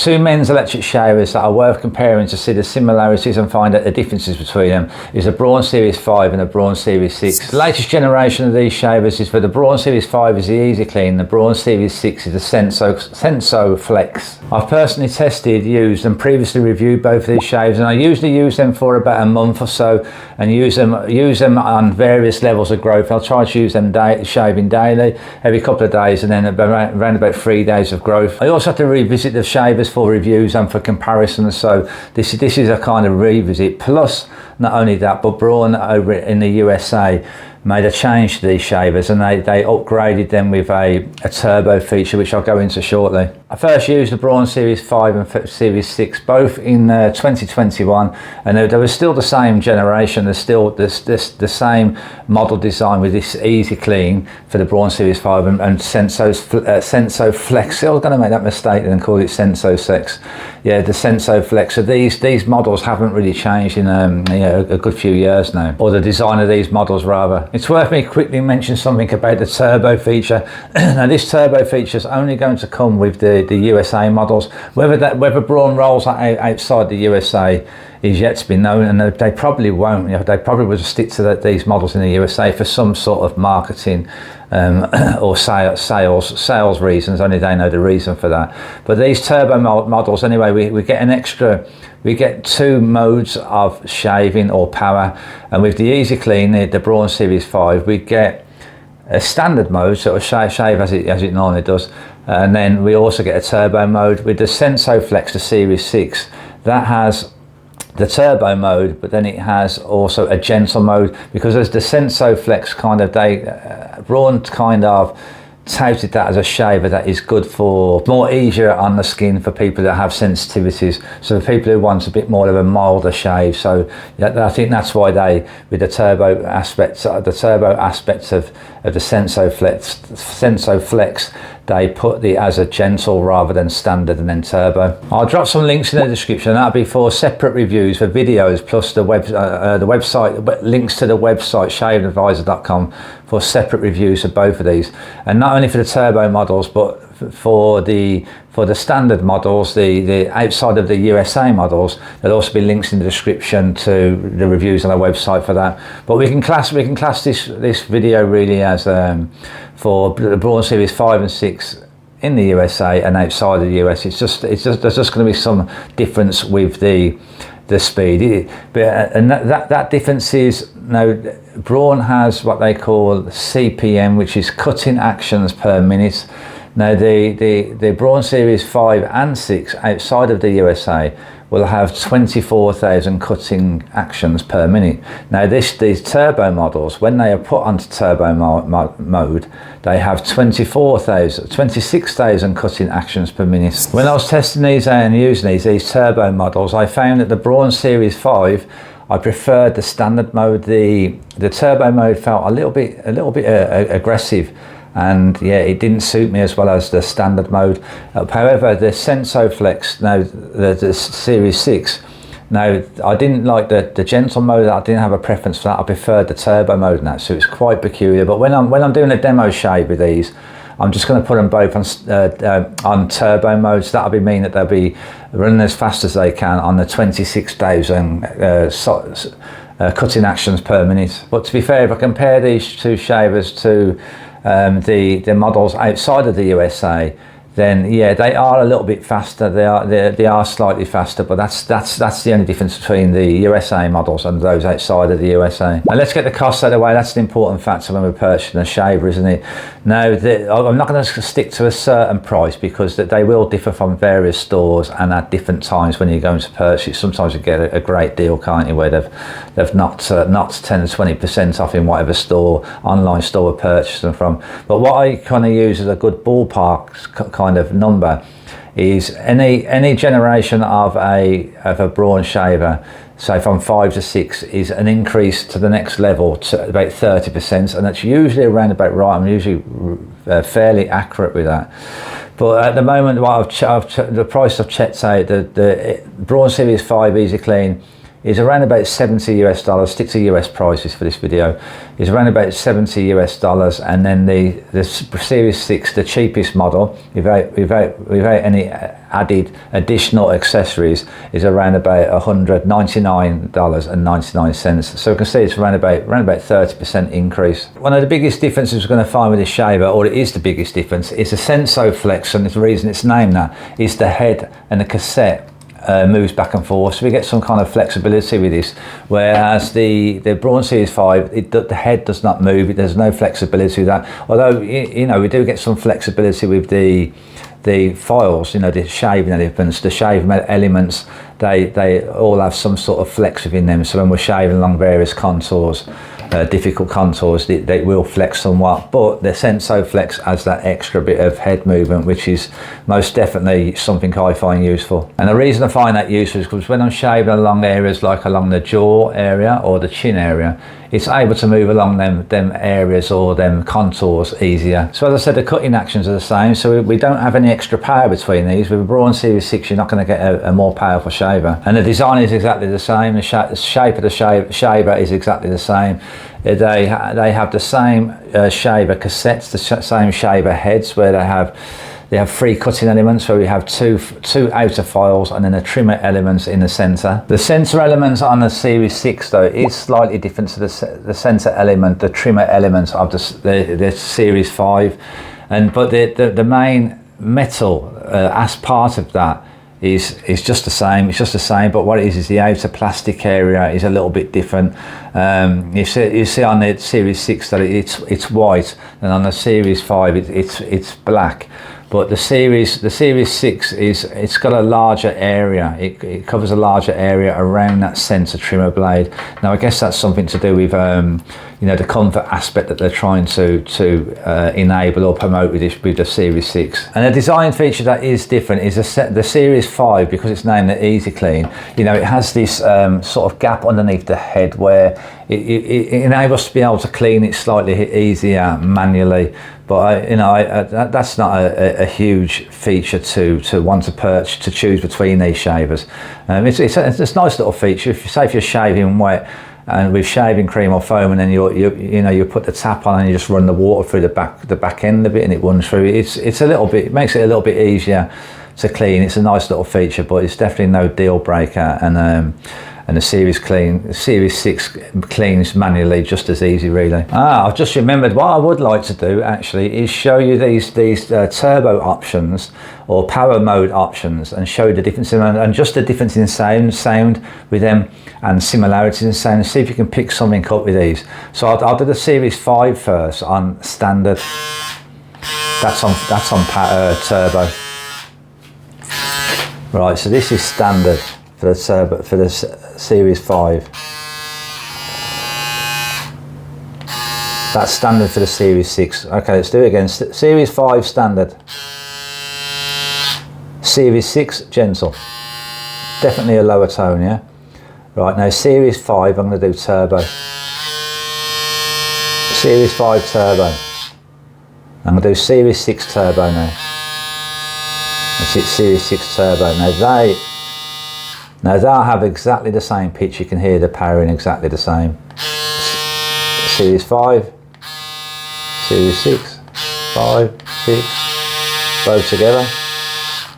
Two men's electric shavers that are worth comparing to see the similarities and find out the differences between them is the Braun Series 5 and the Braun Series 6. The latest generation of these shavers is for the Braun Series 5 is the Easy Clean, the Braun Series 6 is the Senso Flex. I've personally tested, used and previously reviewed both of these shavers, and I usually use them for about a month or so and use them on various levels of growth. I'll try to use them shaving daily, every couple of days, and then around about 3 days of growth. I also have to revisit the shavers for reviews and for comparisons, so this is a kind of revisit. Plus, not only that, but Braun over in the USA made a change to these shavers, and they upgraded them with a turbo feature, which I'll go into shortly. I first used the Braun Series 5 and Series 6 both in 2021, and they were still the same generation. There's still the same model design with this Easy Clean for the Braun Series 5 and Senso Flex. I was going to make that mistake and call it Senso Flex. Yeah, the Senso Flex. So these models haven't really changed in a good few years now, or the design of these models rather. It's worth me quickly mentioning something about the turbo feature. Now this turbo feature is only going to come with the USA models. Whether Braun rolls that out outside the USA is yet to be known, and they probably won't. They probably will stick to these models in the USA for some sort of marketing or sales reasons. Only they know the reason for that. But these turbo models, anyway, we get an extra. We get 2 modes of shaving or power, and with the Easy Clean, the Braun Series 5, we get a standard mode, sort of shave as it normally does, and then we also get a turbo mode. With the Senso Flex, the Series 6, that has the turbo mode, but then it has also a gentle mode, because as the Senso Flex Braun kind of touted that as a shaver that is good for more easier on the skin for people that have sensitivities, so for people who want a bit more of a milder shave. So I think that's why they, with the turbo aspects of the Senso Flex, they put the as a gentle rather than standard and then turbo. I'll drop some links in the description. That'll be for separate reviews for videos, plus the website, links to the website shaveadvisor.com for separate reviews of both of these, and not only for the turbo models, but for the standard models, the outside of the USA models. There'll also be links in the description to the reviews on our website for that. But we can class this video really as for the Braun Series 5 and 6 in the USA and outside of the US. There's just going to be some difference with the speed, and that difference is, now Braun has what they call CPM, which is cutting actions per minute. Now the Braun Series 5 and 6 outside of the USA will have 24,000 cutting actions per minute. Now these turbo models, when they are put onto turbo mode, they have 26,000 cutting actions per minute. When I was testing these out and using these turbo models, I found that the Braun Series 5, I preferred the standard mode. The turbo mode felt a little bit aggressive, and yeah, it didn't suit me as well as the standard mode. However, the Senso Flex, now the Series 6, now I didn't like the gentle mode. I didn't have a preference for that. I preferred the turbo mode and that, so it's quite peculiar. But when I'm doing a demo shave with these, I'm just going to put them both on turbo mode. So that'll mean that they'll be running as fast as they can on the 26,000 cutting actions per minute. But to be fair, if I compare these two shavers to the models outside of the USA, then yeah, they are a little bit faster. They are slightly faster, but that's the only difference between the USA models and those outside of the USA. Now let's get the costs out of the way. That's the important factor when we're purchasing a shaver, isn't it? Now I'm not going to stick to a certain price, because they will differ from various stores and at different times when you're going to purchase. Sometimes you get a great deal, can't you, where they've knocked 10 to 20% off in whatever online store we're purchasing from. But what I kind of use as a good ballpark kind of number is any generation of a Braun shaver, say from 5 to 6, is an increase to the next level to about 30%, and that's usually around about right. I'm usually fairly accurate with that. But at the moment, the price I've checked out, the Braun Series 5 Easy Clean is around about $70. Stick to US prices for this video. Is around about $70, and then the Series 6, the cheapest model, without any added additional accessories is around about $199.99. So you can see it's around about 30% increase. One of the biggest differences we're going to find with this shaver, or it is the biggest difference, is the SensoFlex, and the reason it's named that is the head and the cassette moves back and forth, so we get some kind of flexibility with this, whereas the Braun Series 5, the head does not move. There's no flexibility with that, although you know, we do get some flexibility with the files, you know, the shaving elements, they all have some sort of flex within them, so when we're shaving along various contours, difficult contours, they will flex somewhat, but the SensoFlex has that extra bit of head movement, which is most definitely something I find useful. And the reason I find that useful is because when I'm shaving along areas like along the jaw area or the chin area, it's able to move along them areas or them contours easier. So as I said, the cutting actions are the same, so we don't have any extra power between these. With a Braun Series 6, you're not going to get a more powerful shaver. And the design is exactly the same, the shape of the shaver is exactly the same. They have the same shaver cassettes, the same shaver heads, where they have 3 cutting elements, where we have two outer files and then the trimmer elements in the center. The center elements on the Series 6 though is slightly different to the center element, the trimmer elements of the Series 5, but the main metal as part of that is just the same. It's just the same, but what it is the outer plastic area is a little bit different. You see on the Series 6 that it's white, and on the Series 5 it's black. But the Series 6 it's got a larger area. It covers a larger area around that center trimmer blade. Now I guess that's something to do with you know, the comfort aspect that they're trying to enable or promote with the Series 6. And a design feature that is different is the Series 5, because it's named the Easy Clean. You know, it has this sort of gap underneath the head where it enables us to be able to clean it slightly easier manually. But you know, that's not a huge feature to want to choose between these shavers. It's a nice little feature. If you're shaving wet and with shaving cream or foam, and then you put the tap on and you just run the water through the back end of it, and it runs through. It makes it a little bit easier to clean. It's a nice little feature, but it's definitely no deal breaker. And the Series 6 cleans manually just as easy, really. I've just remembered what I would like to do actually is show you these turbo options or power mode options, and show you the difference and just the difference in sound with them, and similarities in sound. See if you can pick something up with these. So I'll do the Series 5 first on standard. That's on turbo. Right, so this is standard for the Series 5. That's standard for the Series 6. Okay, let's do it again. Series 5 standard. Series 6 gentle. Definitely a lower tone, yeah? Right, now Series 5 I'm going to do turbo. Series 5 turbo. I'm going to do Series 6 turbo now. That's it, Series 6 turbo. Now they'll have exactly the same pitch. You can hear the powering exactly the same. Series 5, Series 6, 5, 6, both together.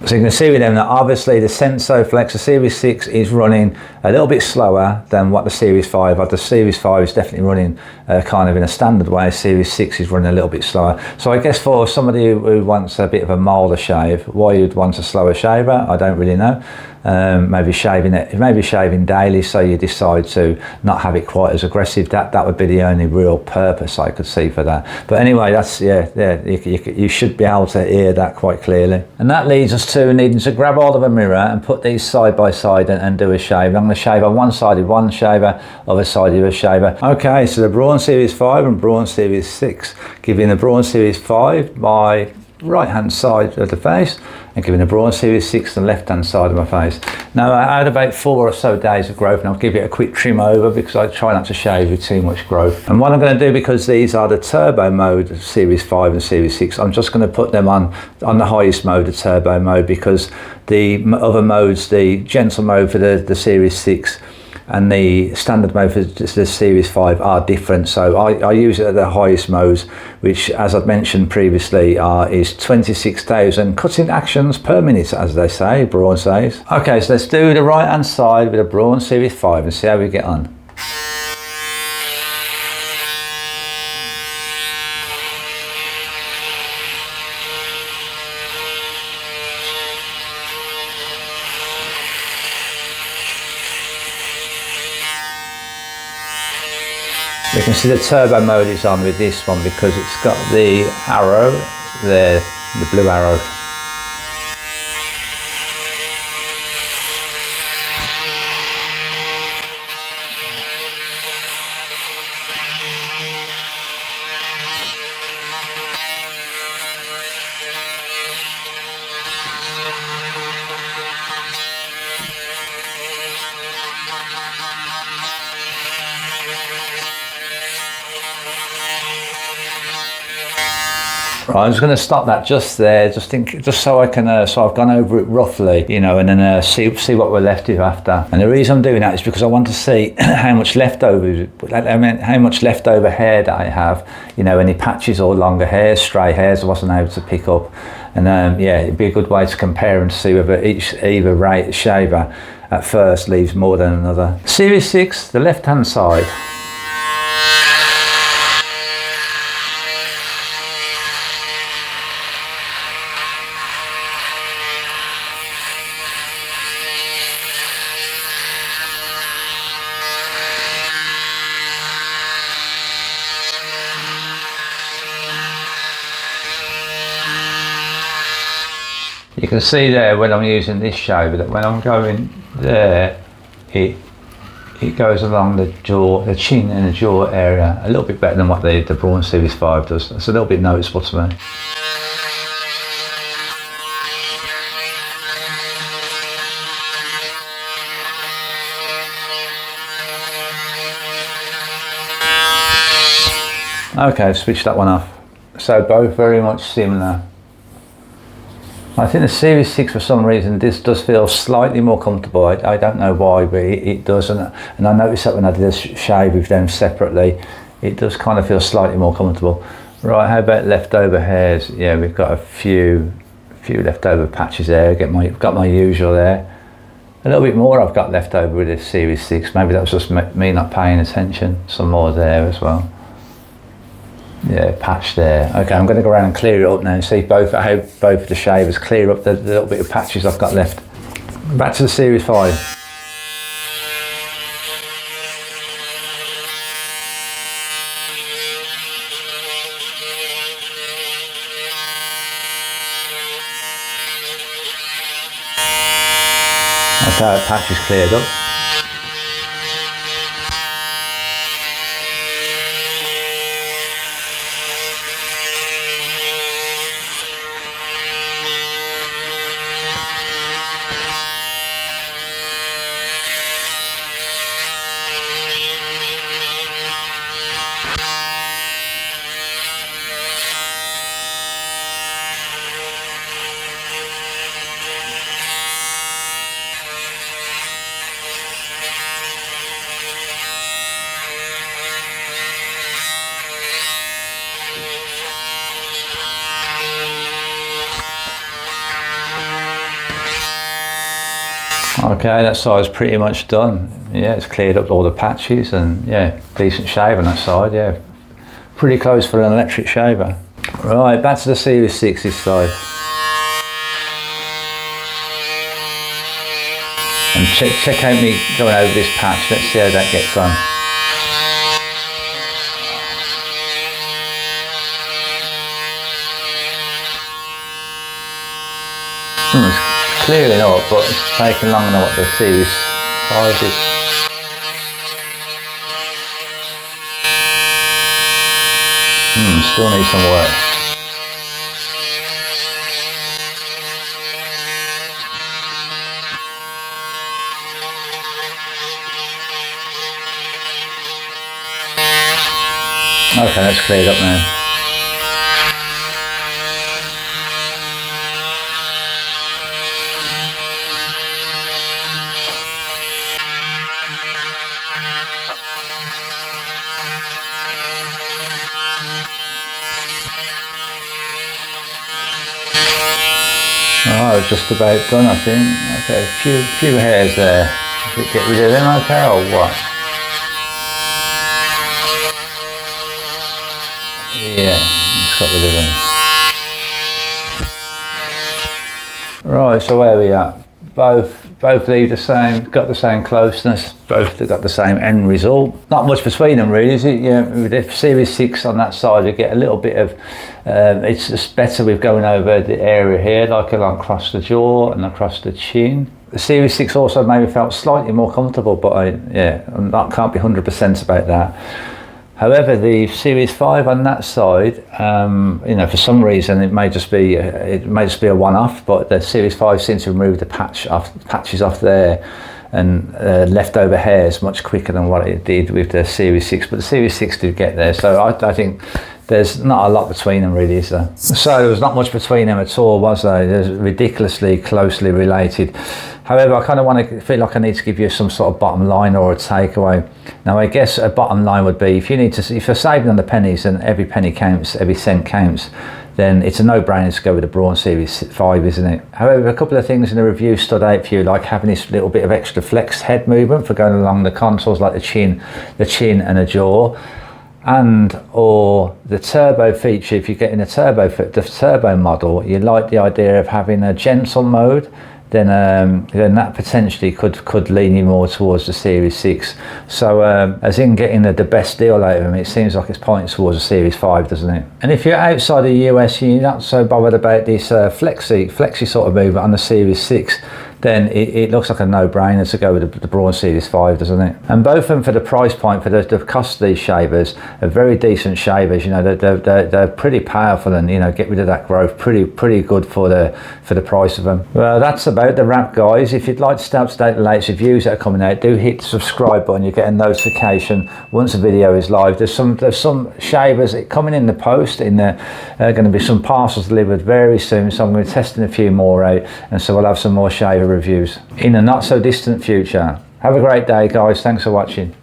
So you can see with them that obviously the SensoFlex, the Series 6 is running a little bit slower than what the Series 5 are. The Series 5 is definitely running kind of in a standard way. Series 6 is running a little bit slower. So I guess for somebody who wants a bit of a milder shave, why you'd want a slower shaver, I don't really know. Maybe shaving daily, so you decide to not have it quite as aggressive. That would be the only real purpose I could see for that. But anyway, that's you should be able to hear that quite clearly. And that leads us to needing to grab hold of a mirror and put these side by side and do a shave. I'm going to shave on one side with one shaver, other side with a shaver. Okay, so the Braun Series 5 and Braun Series 6, giving the Braun Series 5 my right hand side of the face, and giving the Braun Series 6 the left hand side of my face. Now I had about 4 or so days of growth, and I'll give it a quick trim over because I try not to shave with too much growth. And what I'm going to do, because these are the turbo mode of Series 5 and Series 6, I'm just going to put them on the highest mode, the turbo mode, because the other modes, the gentle mode for the Series 6, and the standard mode for the Series 5 are different. So I use it at the highest modes, which, as I've mentioned previously, is 26,000 cutting actions per minute, as they say, Braun says. Okay, so let's do the right hand side with a Braun Series 5 and see how we get on. We can see the turbo mode is on with this one because it's got the arrow there, the blue arrow. Right, I'm just going to stop that just there, just so I can, so I've gone over it roughly, you know, and then see what we're left with after. And the reason I'm doing that is because I want to see how much leftover, how much leftover hair that I have, you know, any patches or longer hairs, stray hairs I wasn't able to pick up. And yeah, it'd be a good way to compare and see whether either shaver at first leaves more than another. Series 6, the left hand side. You can see there when I'm using this shaver that when I'm going there, it goes along the jaw, the chin and the jaw area a little bit better than what the Braun Series 5 does. It's a little bit noticeable to me. Okay, switch that one off. So both very much similar. I think the Series 6 for some reason this does feel slightly more comfortable. I don't know why, but it does, and I noticed that when I did a shave with them separately, it does kind of feel slightly more comfortable. Right, how about leftover hairs? Yeah, we've got a few leftover patches there. Got my usual there. A little bit more I've got left over with this Series 6. Maybe that was just me not paying attention. Some more there as well. Yeah, patch there. Okay, I'm going to go around and clear it up now and see how both the shavers clear up the little bit of patches I've got left. Back to the Series 5. Okay, the patch is cleared up. Okay, that side's pretty much done. Yeah, it's cleared up all the patches and yeah, decent shave on that side, yeah. Pretty close for an electric shaver. Right, back to the Series 6 this side. And check out me going over this patch, let's see how that gets on. It's clearing up, but it's taking longer than what the Series 5 did. Still needs some work. Okay, that's cleared up now. Oh, just about done, I think. Okay, few hairs there. Get rid of them, okay, or what? Yeah, just got rid of them. Right, so where are we at? Both leave the same, got the same closeness, both have got the same end result. Not much between them really, is it? Yeah, with the Series 6 on that side, you get a little bit of, it's just better with going over the area here, like along across the jaw and across the chin. The Series 6 also maybe felt slightly more comfortable, but I can't be 100% about that. However, the Series 5 on that side, you know, for some reason it may just be a one-off, but the Series 5 seems to remove the patches off there and leftover hairs much quicker than what it did with the Series 6. But the Series 6 did get there, so I think there's not a lot between them really, is there? So there was not much between them at all, was there? They're ridiculously closely related. However, I kind of feel like I need to give you some sort of bottom line or a takeaway. Now, I guess a bottom line would be if you're saving on the pennies and every penny counts, every cent counts, then it's a no-brainer to go with the Braun Series 5, isn't it? However, a couple of things in the review stood out for you, like having this little bit of extra flex head movement for going along the contours, like the chin and the jaw. And or the turbo feature, if you're getting the turbo model, you like the idea of having a gentle mode, then that potentially could lean you more towards the Series 6. So as in getting the best deal out of them, it seems like it's pointing towards the Series 5, doesn't it? And if you're outside the US, you're not so bothered about this flexi sort of movement on the Series 6, then it looks like a no-brainer to go with the Braun Series 5, doesn't it? And both of them, for the price point, for the cost of these shavers, are very decent shavers. You know, they're pretty powerful, and you know, get rid of that growth. Pretty good for the price of them. Well, that's about the wrap, guys. If you'd like to stay up to date with the latest reviews that are coming out, do hit the subscribe button. You get a notification once a video is live. There's some shavers coming in the post. Going to be some parcels delivered very soon, so I'm going to be testing a few more out, and so we'll have some more shaver reviews in the not so distant future. Have a great day, guys. Thanks for watching.